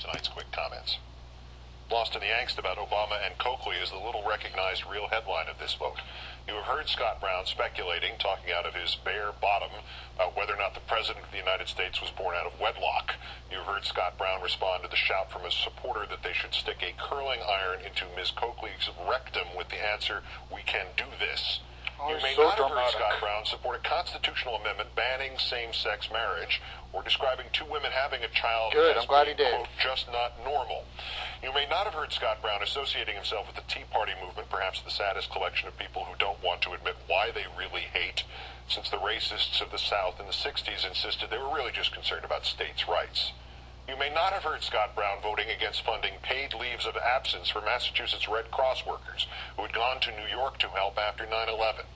tonight's quick comments. Lost in the angst about Obama and Coakley is the little recognized real headline of this vote. You have heard Scott Brown speculating, talking out of his bare bottom, about whether or not the President of the United States was born out of wedlock. You have heard Scott Brown respond to the shout from a supporter that they should stick a curling iron into Ms. Coakley's rectum with the answer, "We can do this." You may not have heard Scott Brown support a constitutional amendment banning same-sex marriage or describing two women having a child as being, quote, just not normal. You may not have heard Scott Brown associating himself with the Tea Party movement, perhaps the saddest collection of people who don't want to admit why they really hate, since the racists of the South in the 60s insisted they were really just concerned about states' rights. You may not have heard Scott Brown voting against funding paid leaves of absence for Massachusetts Red Cross workers who had gone to New York to help after 9/11.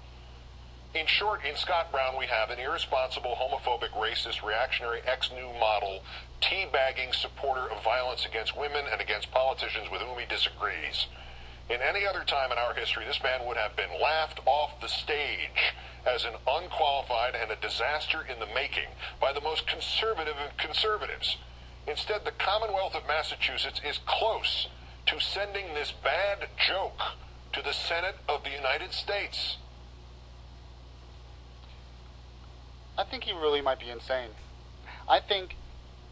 In short, in Scott Brown, we have an irresponsible, homophobic, racist, reactionary, ex-new model, teabagging supporter of violence against women and against politicians with whom he disagrees. In any other time in our history, this man would have been laughed off the stage as an unqualified and a disaster in the making by the most conservative of conservatives. Instead, the Commonwealth of Massachusetts is close to sending this bad joke to the Senate of the United States. I think he really might be insane. I think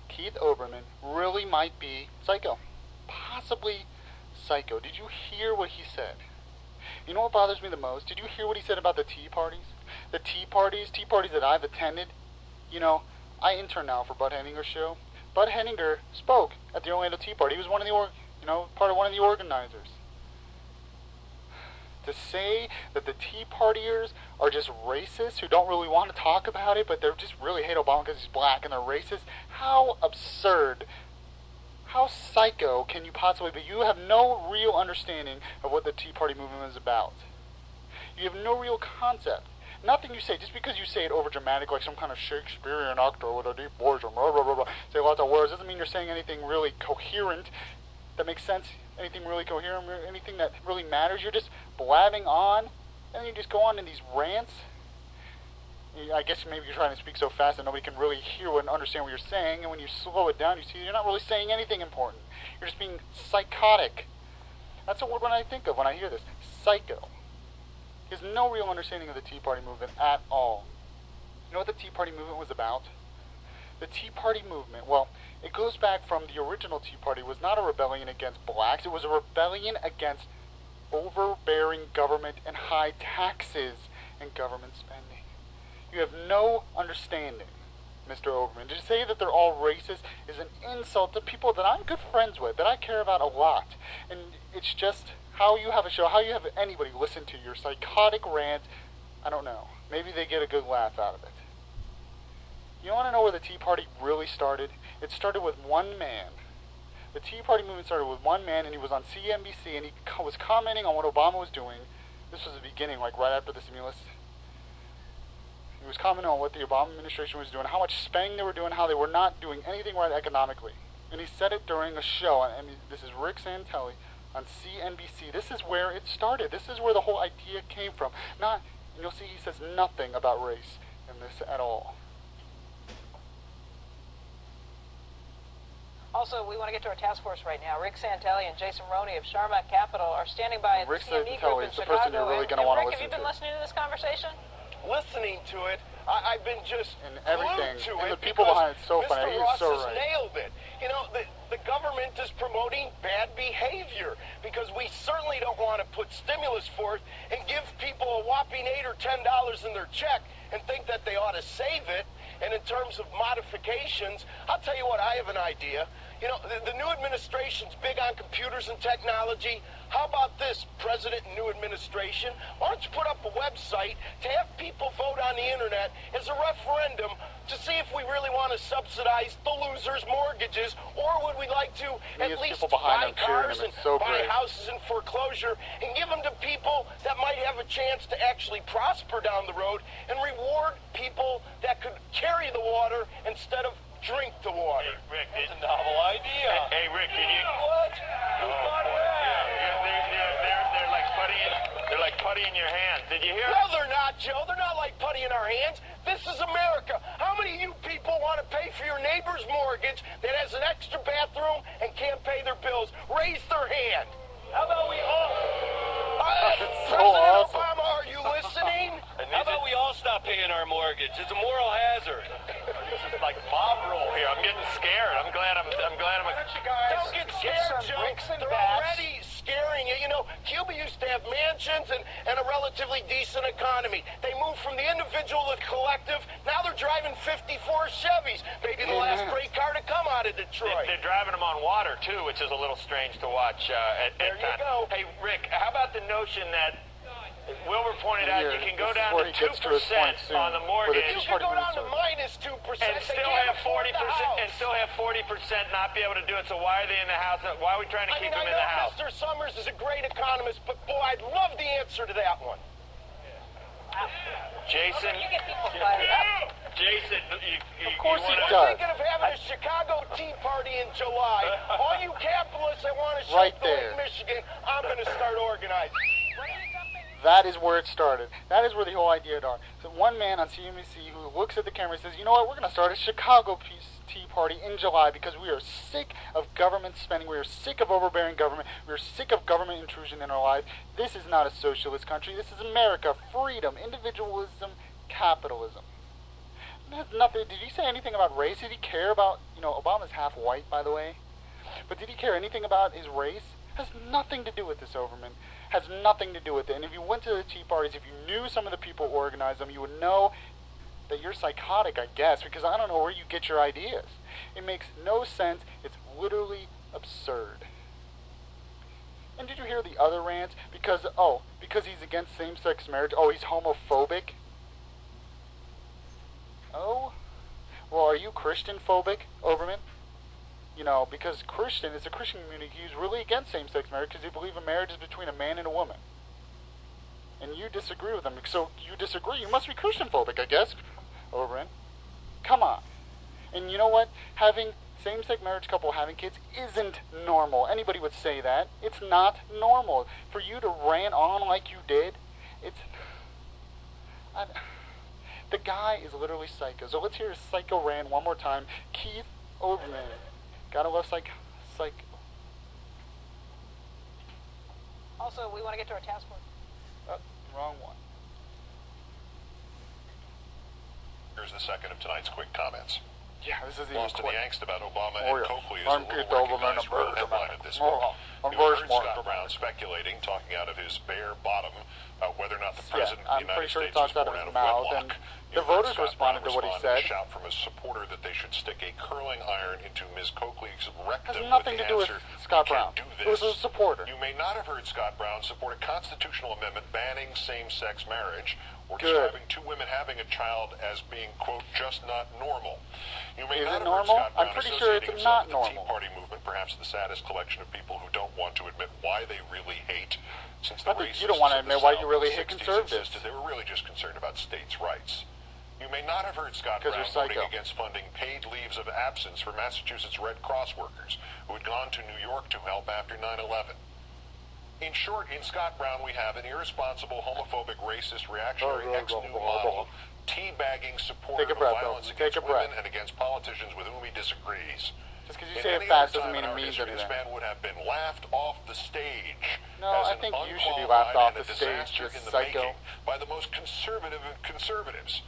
Keith Olbermann really might be psycho. Possibly psycho. Did you hear what he said? You know what bothers me the most? Did you hear what he said about the tea parties? The tea parties that I've attended. You know, I intern now for Bud Henninger's show. Bud Henninger spoke at the Orlando Tea Party. He was one of the, part of one of the organizers. To say that the Tea Partiers are just racists who don't really want to talk about it, but they just really hate Obama because he's black and they're racist, how absurd, how psycho can you possibly be? You have no real understanding of what the Tea Party movement is about. You have no real concept. Nothing you say, just because you say it over dramatic like some kind of Shakespearean actor with a deep voice, blah, blah, blah, blah, say lots of words, doesn't mean you're saying anything really coherent that makes sense, anything really coherent, anything that really matters. You're just blabbing on, and you just go on in these rants. I guess maybe you're trying to speak so fast that nobody can really hear and understand what you're saying, and when you slow it down, you see you're not really saying anything important. You're just being psychotic. That's a word when I think of when I hear this. Psycho. He has no real understanding of the Tea Party movement at all. You know what the Tea Party movement was about? The Tea Party movement, well, it goes back from the original Tea Party was not a rebellion against blacks. It was a rebellion against overbearing government and high taxes and government spending. You have no understanding, Mr. Olbermann. To say that they're all racist is an insult to people that I'm good friends with, that I care about a lot. And it's just how you have a show, how you have anybody listen to your psychotic rant. I don't know. Maybe they get a good laugh out of it. You want to know where the Tea Party really started? It started with one man. The Tea Party movement started with one man, and he was on CNBC, and he was commenting on what Obama was doing. This was the beginning, like right after the stimulus. He was commenting on what the Obama administration was doing, how much spending they were doing, how they were not doing anything right economically. And he said it during a show, and this is Rick Santelli on CNBC. This is where it started. This is where the whole idea came from. And you'll see he says nothing about race in this at all. Also, we want to get to our task force right now. Rick Santelli and Jason Roney of Sharma Capital are standing by at the CME Group in Chicago. The person you're really going to want to listen to. Rick, have you been listening to this conversation? Listening to it, I've been just and everything, to and it the people behind it's so Mr. funny. Ross He's so has right. nailed it. You know, the government is promoting bad behavior because we certainly don't want to put stimulus forth and give people a whopping $8 or $10 in their check and think that they ought to save it. And in terms of modifications, I'll tell you what, I have an idea. You know, the new administration's big on computers and technology. How about this, President and new administration? Why don't you put up a website to have people vote on the internet as a referendum to see if we really want to subsidize the losers' mortgages, or would we like to at least buy cars and buy houses in foreclosure and give them to people that might have a chance to actually prosper down the road and reward people that could carry the water instead of drink the water? Hey, Rick, that's a novel idea. Hey, Rick, did you... What? Who thought of that? They're like putty in your hands. Did you hear? No, they're not, Joe. They're not like putty in our hands. This is America. How many of you people want to pay for your neighbor's mortgage that has an extra bathroom and can't pay their bills raise their hand? How about we all... That's so President awesome. Obama, are you listening? How about we all stop paying our mortgage? It's a moral hazard. This is like mob rule here. I'm getting scared. I'm glad I'm Don't get scared, Joe. They're already scaring you. You know, Cuba used to have mansions and a relatively decent economy. They moved from the individual to the collective. Now they're driving 54 Chevys. Maybe the last great car to come out of Detroit. They're driving them on water, too, which is a little strange to watch at There you times. go. Hey, Rick, how about the notion that Wilbur pointed out you can go this is down where to he gets to his point 2% soon, on the where the mortgage You can go down to minus 2%. and They still can't have afford 40% the house. and still have 40% not be able to do it. So why are they in the house? Why are we trying to keep them in the house? Mr. Summers is a great economist, but boy, I'd love the answer to that one. Jason, You get people fired up. Jason, Of course he wanna, does. Thinking of having a Chicago Tea Party in July. All you capitalists that want to shut Right the there. Lake Michigan, I'm going to start organizing. That is where it started. That is where the whole idea started. So one man on CNBC who looks at the camera and says, you know what, we're going to start a Chicago Tea Party in July because we are sick of government spending. We are sick of overbearing government. We are sick of government intrusion in our lives. This is not a socialist country. This is America. Freedom, individualism, capitalism. It has nothing. Did he say anything about race? Did he care about, Obama's half white, by the way. But did he care anything about his race? Has nothing to do with this, Olbermann. Has nothing to do with it. And if you went to the tea parties, if you knew some of the people who organized them, you would know that you're psychotic, I guess, because I don't know where you get your ideas. It makes no sense. It's literally absurd. And did you hear the other rants? Because he's against same-sex marriage. Oh, he's homophobic. Oh? Well, are you Christian-phobic, Olbermann? Because it's a Christian community who's really against same-sex marriage because they believe a marriage is between a man and a woman. And you disagree with them. So you disagree. You must be Christian-phobic, I guess, Olbermann. Come on. And you know what? Having same-sex marriage couple having kids isn't normal. Anybody would say that. It's not normal. For you to rant on like you did, the guy is literally psycho. So let's hear his psycho rant one more time. Keith Olbermann. Gotta love psycho. Also, we want to get to our task force. Wrong one. Here's the second of tonight's quick comments. Yeah, this is even Lost in the quick. angst about Obama Oh, and yeah. Coakley is I'm a little Keith Olbermann, recognized a real bird, headline man. of this Oh, book. I'm You very heard smart. Scott Brown speculating, talking out of his bare bottom, whether or not the Yeah, president I'm of the pretty United sure he States was talks out born of out his of mouth, wedlock. and You the heard voters Scott responded Brown to what he respond said. a shout from a supporter that they should stick a curling iron into Ms. Coakley's rectum Has nothing with to the do with answer, Scott "We Brown. can't It do was a this." supporter. You may not have heard Scott Brown support a constitutional amendment banning same-sex marriage or Good. describing two women having a child as being, quote, just not normal. You may Is not it have normal? heard Scott Brown I'm pretty sure it's associating himself not with the Tea normal. Party movement, perhaps the saddest collection of people who don't want to admit why they really hate. Since the I think you racists don't want to of the admit why South you really in the hate 60s conservatives. insisted they were really just concerned about states' rights. You may not have heard Scott 'Cause Brown you're psycho. voting against funding paid leaves of absence for Massachusetts Red Cross workers who had gone to New York to help after 9/11. In short, in Scott Brown, we have an irresponsible, homophobic, racist, reactionary, ex-new model, teabagging supporter Take a of breath, violence Olbermann. against Take a breath. women and against politicians with whom he disagrees. Just because you In say any it fast other doesn't time mean in it our means history, this anything. man would have been laughed off the stage No, as I an think you should be unqualified laughed off and the a stage, disaster you in the psycho. making by the most conservative of conservatives.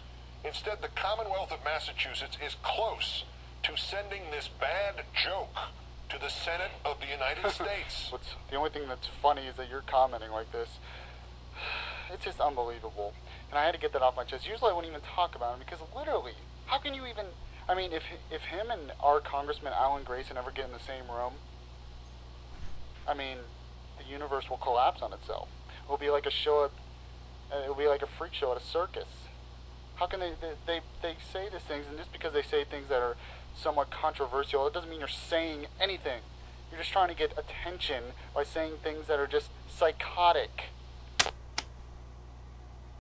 Instead, the Commonwealth of Massachusetts is close to sending this bad joke to the Senate of the United States. The only thing that's funny is that you're commenting like this. It's just unbelievable. And I had to get that off my chest. Usually I wouldn't even talk about him because literally, how can you even... I mean, if him and our Congressman Alan Grayson ever get in the same room, I mean, the universe will collapse on itself. It'll be like a show it'll be like a freak show at a circus. How can they say these things, and just because they say things that are somewhat controversial, it doesn't mean you're saying anything. You're just trying to get attention by saying things that are just psychotic.